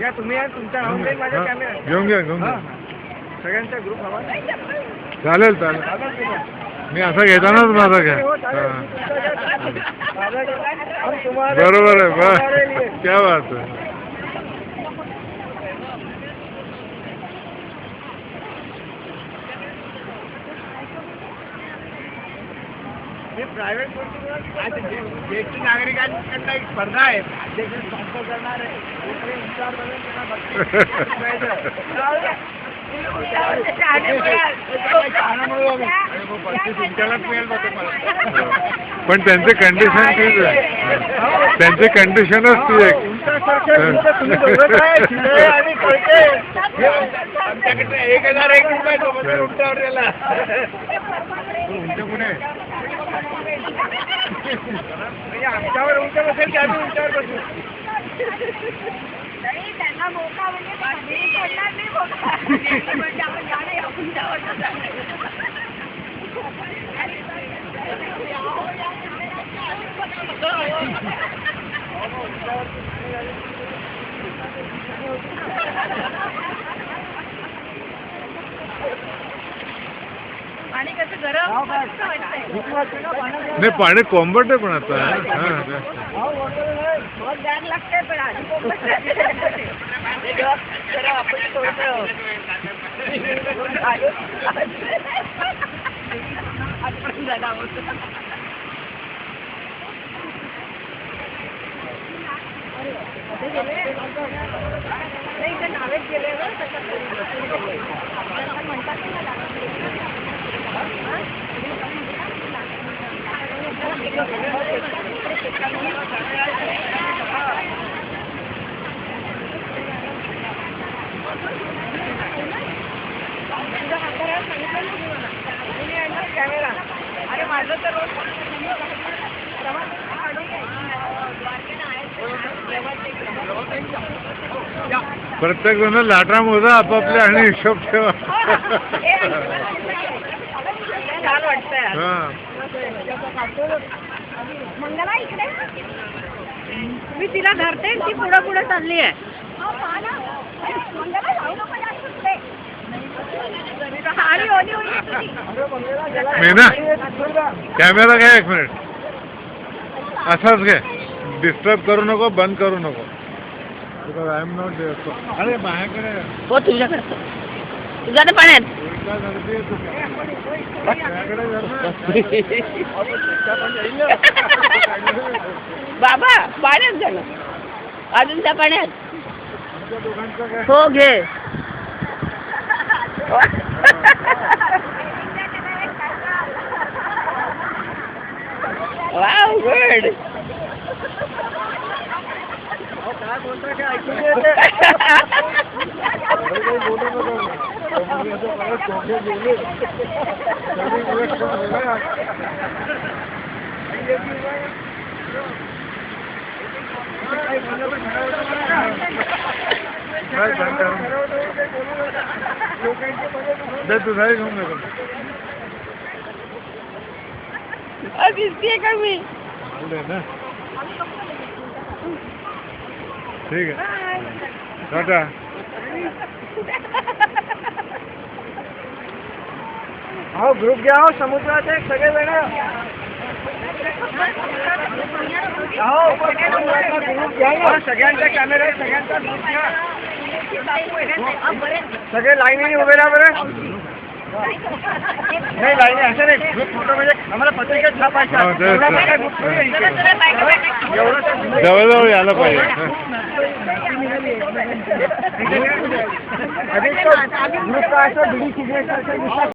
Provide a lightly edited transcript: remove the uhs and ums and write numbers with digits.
या तुम्ही या तुमच्या राहून जाईल माझ्या कॅमेरा घेऊन घ्या सगळ्यांचा ग्रुप हवा चालेल मी असं घेतानाच माझा घ्या बरोबर आहे क्या बात आहे प्रायव्हेट ज्येष्ठ नागरिकांकडनं एक स्पर्धा आहे अध्यक्ष स्पॉन्सर करणार आहे पण त्यांचे कंडिशन तीच आहे त्यांची कंडिशनच ती आहे आमच्याकडे 1001 रुपये उंटावर गेला आमच्यावर उंच बसेल की आम्ही उंचावर बसू त्यांना मोका म्हणजे पाणी कसं गरम नाही पाणी कोंबट आहे पण आता द्यायला लागतंय पण आधी नावेच गेले म्हणतात कॅमेरा अरे माझं तर रोज प्रत्येक जण लाटा मोजा आपापल्या आणि हिशोब ठेवा छान वाटतंय मंगला इकडे मी तिला धरते ती पुढे पुढे चालली आहे मीना कॅमेरा घ्या 1 मिनिट असाच घे डिस्टर्ब करू नको बंद करू नको because I am not there अरे माझ्याकडे हो तुझ्याकडे तुझ्या पाण्यात बाबा पाण्यात झालं अजून त्या पाण्यात हो घे वाव गुड तुझाही घेऊन नका दिसतीये का मी ना ठीक आहे टाटा हो ग्रुप घ्या हो समुद्राचे सगळे जण सगळ्यांचा कॅमेरा सगळ्यांचा ग्रुप घ्या सगळे लाईनीने उभे राहा बरं नाही लाईनी असं नाही ग्रुप फोटो म्हणजे आम्हाला पत्रिकेत छापायचं जवळजवळ यायला पाहिजे ग्रुप का असं बिडी सिगरेट